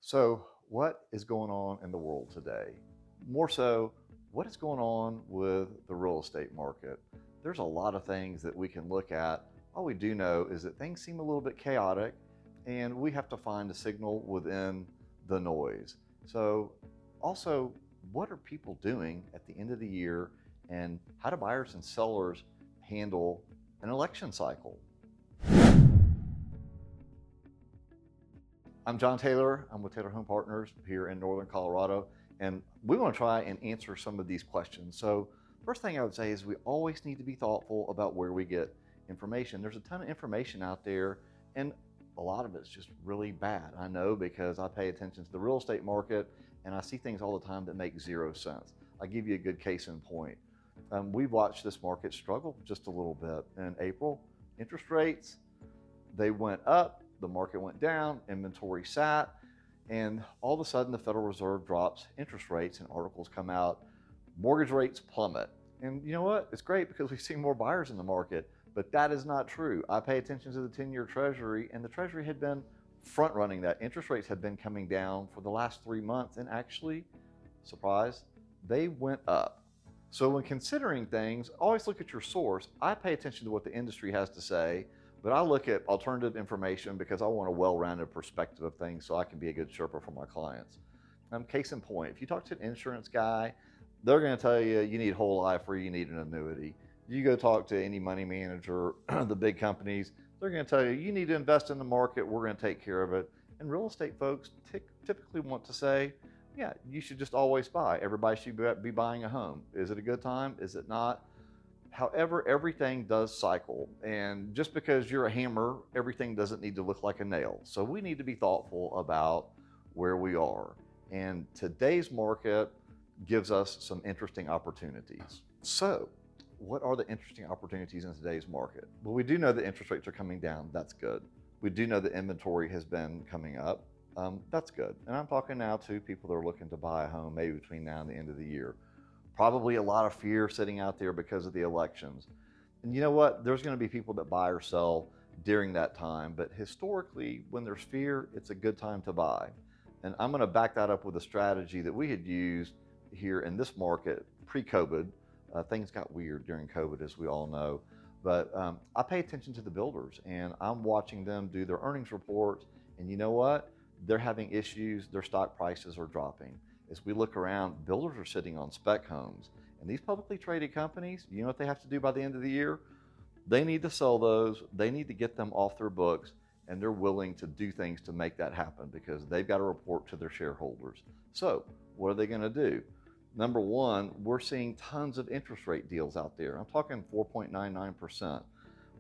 So, what is going on in the world today? More so, what is going on with the real estate market? There's a lot of things that we can look at. All we do know is that things seem a little bit chaotic, and we have to find a signal within the noise. So, also, what are people doing at the end of the year, and how do buyers and sellers handle an election cycle? I'm John Taylor. I'm with Taylor Home Partners here in Northern Colorado, and we want to try and answer some of these questions. So, first thing I would say is we always need to be thoughtful about where we get information. There's a ton of information out there, and a lot of it's just really bad. I know because I pay attention to the real estate market, and I see things all the time that make zero sense. I'll give you a good case in point. We've watched this market struggle just a little bit. In April, interest rates, they went up, the market went down, inventory sat, and all of a sudden the Federal Reserve drops interest rates and articles come out, mortgage rates plummet. And you know what? It's great because we see more buyers in the market, but that is not true. I pay attention to the 10-year Treasury, and the Treasury had been front running that. Interest rates had been coming down for the last 3 months, and actually, surprise, they went up. So when considering things, always look at your source. I pay attention to what the industry has to say, but I look at alternative information because I want a well-rounded perspective of things so I can be a good Sherpa for my clients. Case in point, if you talk to an insurance guy, they're going to tell you you need whole life or you need an annuity. You go talk to any money manager, the big companies, they're going to tell you you need to invest in the market, we're going to take care of it. And real estate folks typically want to say, yeah, you should just always buy. Everybody should be buying a home. Is it a good time? Is it not? However, everything does cycle, and just because you're a hammer, everything doesn't need to look like a nail. So we need to be thoughtful about where we are. And today's market gives us some interesting opportunities. So what are the interesting opportunities in today's market? Well, we do know that interest rates are coming down. That's good. We do know that inventory has been coming up. That's good. And I'm talking now to people that are looking to buy a home maybe between now and the end of the year. Probably a lot of fear sitting out there because of the elections. And you know what? There's going to be people that buy or sell during that time. But historically, when there's fear, it's a good time to buy. And I'm going to back that up with a strategy that we had used here in this market pre-COVID. Things got weird during COVID, as we all know. But I pay attention to the builders, and I'm watching them do their earnings reports. And you know what? They're having issues. Their stock prices are dropping. As we look around, builders are sitting on spec homes. And these publicly traded companies, you know what they have to do by the end of the year? They need to sell those. They need to get them off their books, and they're willing to do things to make that happen because they've got to report to their shareholders. So what are they going to do? Number one, we're seeing tons of interest rate deals out there. I'm talking 4.99%.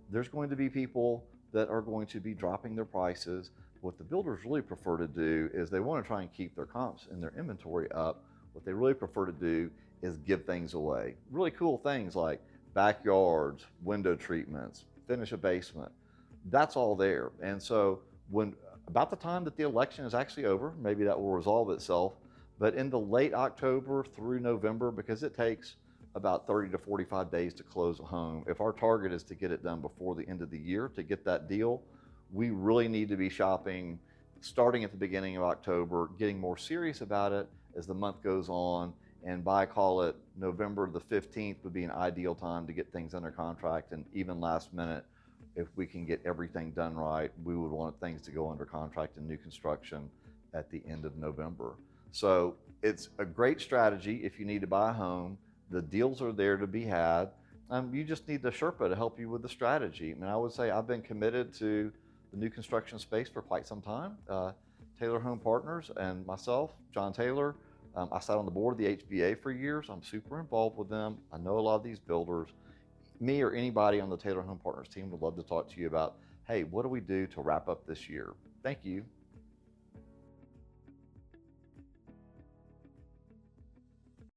There's going to be people that are going to be dropping their prices. What the builders really prefer to do is they want to try and keep their comps and their inventory up. What they really prefer to do is give things away. Really cool things like backyards, window treatments, finish a basement. That's all there. And so when about the time that the election is actually over, maybe that will resolve itself, but in the late October through November, because it takes about 30 to 45 days to close a home. If our target is to get it done before the end of the year to get that deal, we really need to be shopping starting at the beginning of October, getting more serious about it as the month goes on, and by call it November the 15th would be an ideal time to get things under contract. And even last minute, if we can get everything done right, we would want things to go under contract in new construction at the end of November. So it's a great strategy if you need to buy a home. The deals are there to be had. You just need the Sherpa to help you with the strategy. I would say I've been committed to the new construction space for quite some time. Taylor Home Partners and myself, John Taylor, I sat on the board of the HBA for years. I'm super involved with them. I know a lot of these builders. Me or anybody on the Taylor Home Partners team would love to talk to you about, hey, what do we do to wrap up this year? Thank you.